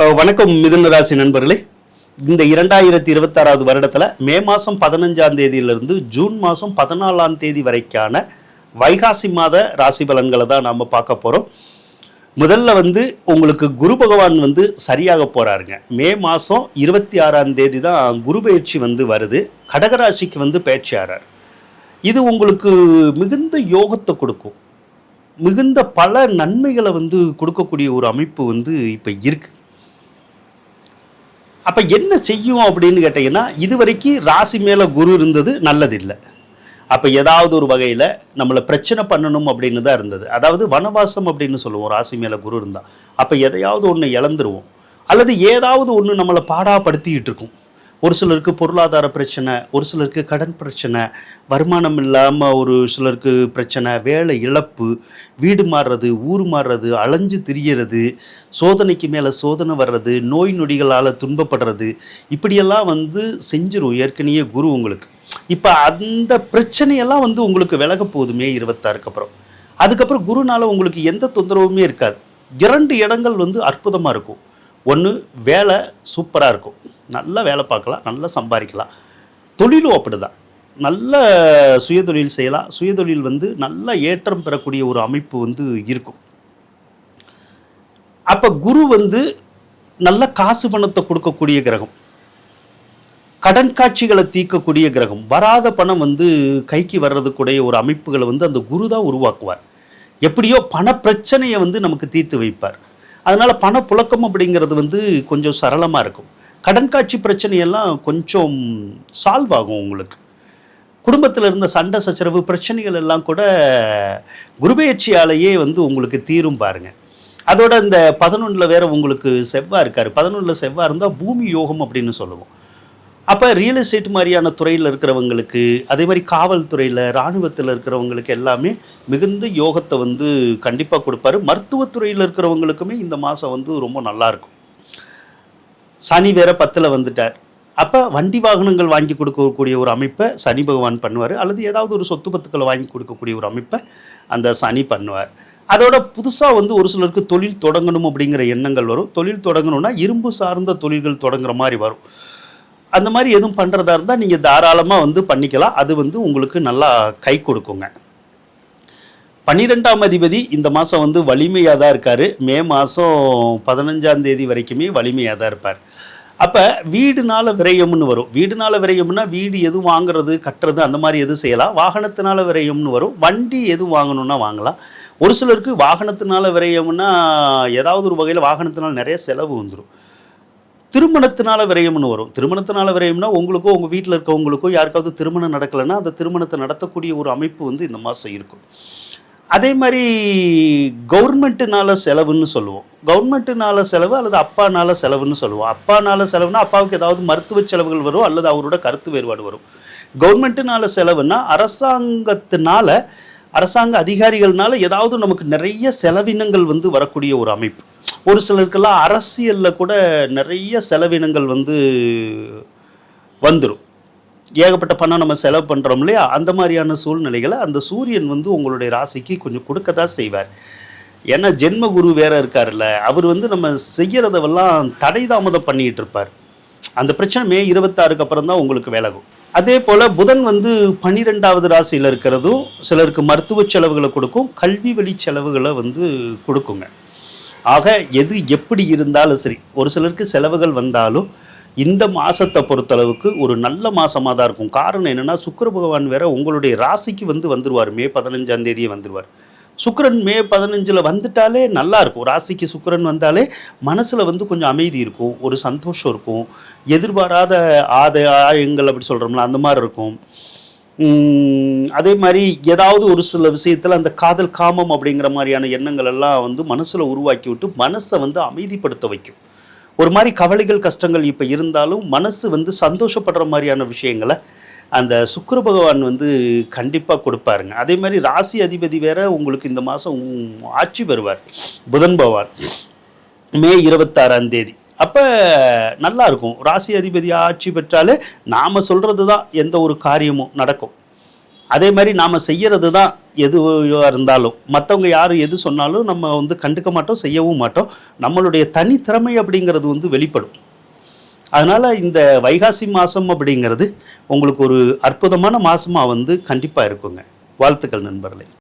வணக்கம் மிதுன ராசி நண்பர்களே. இந்த 2026 வருடத்தில் மே மாதம் 15ஆம் தேதியிலிருந்து ஜூன் மாதம் 14ஆம் தேதி வரைக்கான வைகாசி மாத ராசி பலன்களை தான் நாம் பார்க்க போகிறோம். முதல்ல உங்களுக்கு குரு பகவான் சரியாக போகிறாருங்க. மே மாதம் 26ஆம் தேதி தான் குரு பயிற்சி வருது. கடகராசிக்கு பயிற்சி ஆகிறார். இது உங்களுக்கு மிகுந்த யோகத்தை கொடுக்கும், மிகுந்த பல நன்மைகளை கொடுக்கக்கூடிய ஒரு அமைப்பு இப்போ இருக்குது. அப்போ என்ன செய்யும் அப்படின்னு கேட்டிங்கன்னா, இது வரைக்கும் ராசி மேலே குரு இருந்தது நல்லதில்லை. அப்போ ஏதாவது ஒரு வகையில் நம்மளை பிரச்சனை பண்ணணும் அப்படின்னு தான் இருந்தது. அதாவது வனவாசம் அப்படின்னு சொல்லுவோம் ராசி மேலே குரு இருந்தால். அப்போ எதையாவது ஒன்று இழந்துருவோம், அல்லது ஏதாவது ஒன்று நம்மளை பாடாப்படுத்திக்கிட்டு இருக்கும். ஒரு சிலருக்கு பொருளாதார பிரச்சனை, ஒரு சிலருக்கு கடன் பிரச்சனை, வருமானம் இல்லாமல் ஒரு சிலருக்கு பிரச்சனை, வேலை இழப்பு, வீடு மாறுறது, ஊர் மாறுறது, அலைஞ்சு திரியறது, சோதனைக்கு மேலே சோதனை வர்றது, நோய் நொடிகளால் துன்பப்படுறது, இப்படியெல்லாம் செஞ்சிரும் ஏற்கனவே குரு உங்களுக்கு. இப்போ அந்த பிரச்சனையெல்லாம் உங்களுக்கு விலக போகுதுமே 26க்கு அப்புறம். அதுக்கப்புறம் குருனால உங்களுக்கு எந்த தொந்தரவுமே இருக்காது. 2 இடங்கள் அற்புதமாக இருக்கும். ஒன்று, வேலை சூப்பராக இருக்கும், நல்லா வேலை பார்க்கலாம், நல்லா சம்பாதிக்கலாம். தொழிலும் அப்படி தான், நல்ல சுயதொழில் செய்யலாம். சுயதொழில் நல்ல ஏற்றம் பெறக்கூடிய ஒரு அமைப்பு இருக்கும். அப்போ குரு நல்ல காசு பணத்தை கொடுக்கக்கூடிய கிரகம், கடன் காட்சிகளை தீர்க்கக்கூடிய கிரகம். வராத பணம் கைக்கு வர்றதுக்குடைய ஒரு அமைப்புகளை அந்த குரு தான் உருவாக்குவார். எப்படியோ பண பிரச்சனையை நமக்கு தீர்த்து வைப்பார். அதனால் பணப்புழக்கம் அப்படிங்கிறது கொஞ்சம் சரளமாக இருக்கும். கடன் காட்சி பிரச்சனையெல்லாம் கொஞ்சம் சால்வ் ஆகும். உங்களுக்கு குடும்பத்தில் இருந்த சண்டை சச்சரவு பிரச்சனைகள் எல்லாம் கூட குருபெயர்ச்சியாலேயே உங்களுக்கு தீரும் பாருங்கள். அதோட இந்த 11ல் வேற உங்களுக்கு செவ்வாய் இருக்கார். 11ல் செவ்வாய் இருந்தால் பூமி யோகம் அப்படின்னு சொல்லுவோம். அப்போ ரியல் எஸ்டேட் மாதிரியான துறையில் இருக்கிறவங்களுக்கு, அதே மாதிரி காவல்துறையில், இராணுவத்தில் இருக்கிறவங்களுக்கு எல்லாமே மிகுந்த யோகத்தை கண்டிப்பாக கொடுப்பாரு. மருத்துவத்துறையில் இருக்கிறவங்களுக்குமே இந்த மாதம் ரொம்ப நல்லாயிருக்கும். சனி வேற 10ல் வந்துட்டார். அப்போ வண்டி வாகனங்கள் வாங்கி கொடுக்கக்கூடிய ஒரு அமைப்பை சனி பகவான் பண்ணுவார், அல்லது ஏதாவது ஒரு சொத்து பத்துக்களை வாங்கி கொடுக்கக்கூடிய ஒரு அமைப்பை அந்த சனி பண்ணுவார். அதோட புதுசாக ஒரு சிலருக்கு தொழில் தொடங்கணும் அப்படிங்கிற எண்ணங்கள் வரும். தொழில் தொடங்கணும்னா இரும்பு சார்ந்த தொழில்கள் தொடங்குற மாதிரி வரும். அந்த மாதிரி எதுவும் பண்ணுறதா இருந்தால் நீங்கள் தாராளமாக பண்ணிக்கலாம். அது உங்களுக்கு நல்லா கை கொடுக்குங்க. 12ஆம் அதிபதி இந்த மாதம் வலிமையாக தான் இருக்கார். மே மாதம் 15ஆம் தேதி வரைக்குமே வலிமையாக தான் இருப்பார். அப்போ வீடுனால விரயம்னு வரும். வீடுனால விரயம்னா வீடு எதுவும் வாங்குறது, கட்டுறது, அந்த மாதிரி எதுவும் செய்யலாம். வாகனத்தினால விரயம்னு வரும். வண்டி எதுவும் வாங்கணுன்னா வாங்கலாம். ஒரு சிலருக்கு வாகனத்தினால விரயம்னா ஏதாவது ஒரு வகையில் வாகனத்தினால நிறைய செலவு வந்துடும். திருமணத்தினால விரயம்னு வரும். திருமணத்தினால விரயம்னா உங்களுக்கோ உங்கள் வீட்டில் இருக்கவங்களுக்கோ யாருக்காவது திருமணம் நடக்கலைன்னா அந்த திருமணத்தை நடத்தக்கூடிய ஒரு அமைப்பு இந்த மாதம் இருக்கும். அதே மாதிரி கவர்மெண்ட்டுனால செலவுன்னு சொல்லுவோம். கவர்மெண்ட்டுனால செலவு அல்லது அப்பானால செலவுன்னு சொல்லுவோம். அப்பானால செலவுனா அப்பாவுக்கு ஏதாவது மருத்துவ செலவுகள் வரும், அல்லது அவரோட கருத்து வேறுபாடு வரும். கவர்மெண்ட்டுனால செலவுன்னா அரசாங்க அதிகாரிகள்னால ஏதாவது நமக்கு நிறைய செலவினங்கள் வரக்கூடிய ஒரு அமைப்பு. ஒரு சிலருக்கெல்லாம் அரசியலில் கூட நிறைய செலவினங்கள் வந்துடும். ஏகப்பட்ட பணம் நம்ம செலவு பண்ணுறோம் இல்லையா, அந்த மாதிரியான சூழ்நிலைகளை அந்த சூரியன் உங்களுடைய ராசிக்கு கொஞ்சம் கொடுக்க தான் செய்வார். ஏன்னா ஜென்ம குரு வேற இருக்கார்ல, அவர் நம்ம செய்கிறதெல்லாம் தடை தாமதம் பண்ணிகிட்டு இருப்பார். அந்த பிரச்சனை மே 26க்கு அப்புறம் தான் உங்களுக்கு விலகும். அதே போல் புதன் 12வது ராசியில் இருக்கிறதும் சிலருக்கு மருத்துவ செலவுகளை கொடுக்கும், கல்வி வழி செலவுகளை கொடுக்குங்க. ஆக எது எப்படி இருந்தாலும் சரி, ஒரு சிலருக்கு செலவுகள் வந்தாலும் இந்த மாதத்தை பொறுத்தளவுக்கு ஒரு நல்ல மாதமாக தான் இருக்கும். காரணம் என்னென்னா, சுக்கிர பகவான் வேற உங்களுடைய ராசிக்கு வந்துடுவார். மே 15ஆம் தேதியே வந்துடுவார். சுக்கிரன் மே 15ல் வந்துட்டாலே நல்லாயிருக்கும். ராசிக்கு சுக்கிரன் வந்தாலே மனசில் கொஞ்சம் அமைதி இருக்கும், ஒரு சந்தோஷம் இருக்கும், எதிர்பாராத ஆதாயங்கள் அப்படி சொல்கிறோம்ல அந்த மாதிரி இருக்கும். அதே மாதிரி ஏதாவது ஒரு சில விஷயத்தில் அந்த காதல் காமம் அப்படிங்கிற மாதிரியான எண்ணங்கள் எல்லாம் மனசில் உருவாக்கி விட்டு மனசை அமைதிப்படுத்த வைக்கும். ஒரு மாதிரி கவலைகள் கஷ்டங்கள் இப்போ இருந்தாலும் மனசு சந்தோஷப்படுற மாதிரியான விஷயங்களை அந்த சுக்கிர பகவான் கண்டிப்பாக கொடுப்பாருங்க. அதே மாதிரி ராசி அதிபதி வேற உங்களுக்கு இந்த மாதம் ஆட்சி பெறுவார், புதன் பகவான், மே 26ஆம் தேதி. அப்போ நல்லா இருக்கும். ராசி அதிபதி ஆட்சி பெற்றாலே நாம் சொல்கிறது தான் எந்த ஒரு காரியமும் நடக்கும். அதே மாதிரி நாம் செய்கிறது தான் எதுவாக இருந்தாலும் மற்றவங்க யார் எது சொன்னாலும் நம்ம வந்து கண்டுக்க மாட்டோம், செய்யவும் மாட்டோம். நம்மளுடைய தனித்திறமை அப்படிங்கிறது வந்து வெளிப்படும். அதனால் இந்த வைகாசி மாதம் அப்படிங்கிறது உங்களுக்கு ஒரு அற்புதமான மாதமாக வந்து கண்டிப்பாக இருக்குங்க. வாழ்த்துக்கள் நண்பர்களே.